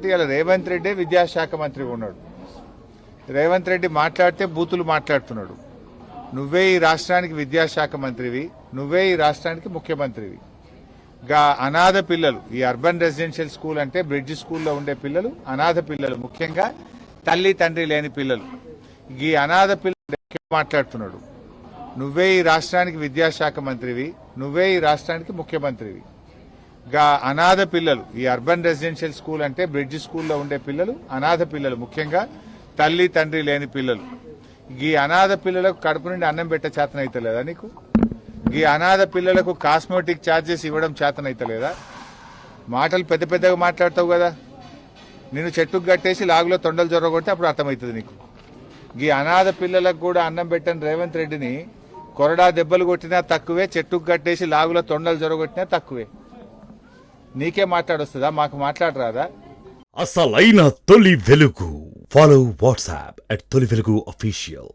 కాబట్టి ఇలా రేవంత్ రెడ్డి విద్యాశాఖ మంత్రిగా ఉన్నాడు. రేవంత్ రెడ్డి మాట్లాడితే బూతులు మాట్లాడుతున్నాడు. నువ్వే ఈ రాష్ట్రానికి విద్యాశాఖ మంత్రివి, నువ్వే ఈ రాష్ట్రానికి ముఖ్యమంత్రివి. గా అనాథ పిల్లలు, ఈ అర్బన్ రెసిడెన్షియల్ స్కూల్ అంటే బ్రిడ్జ్ స్కూల్లో ఉండే పిల్లలు అనాథ పిల్లలు, ముఖ్యంగా తల్లి తండ్రి లేని పిల్లలు. ఈ అనాథ పిల్లలు మాట్లాడుతున్నాడు. నువ్వే ఈ రాష్ట్రానికి విద్యాశాఖ మంత్రివి, నువ్వే ఈ రాష్ట్రానికి ముఖ్యమంత్రివి. గా అనాథ పిల్లలు, ఈ అర్బన్ రెసిడెన్షియల్ స్కూల్ అంటే బ్రిడ్జ్ స్కూల్లో ఉండే పిల్లలు అనాథ పిల్లలు, ముఖ్యంగా తల్లి తండ్రి లేని పిల్లలు. ఈ అనాథ పిల్లలకు కడుపు నుండి అన్నం పెట్టే చేతనైతలేదా నీకు? ఈ అనాథ పిల్లలకు కాస్మెటిక్ ఛార్జెస్ ఇవ్వడం చేతనైతలేదా? మాటలు పెద్ద పెద్దగా మాట్లాడతావు కదా. నేను చెట్టుకు కట్టేసి లాగులో తొండలు జొరగొడితే అప్పుడు అర్థమవుతుంది నీకు. ఈ అనాథ పిల్లలకు కూడా అన్నం పెట్టని రేవంత్ రెడ్డిని కొరడా దెబ్బలు కొట్టినా తక్కువే, చెట్టుకు కట్టేసి లాగులో తొండలు జొరగొట్టినా తక్కువే. నీకే మాట్లాడొస్తుందా? మాకు మాట్లాడరాదా? అసలైన తొలి వెలుగు. ఫాలో వాట్సాప్ @తొలి వెలుగు official.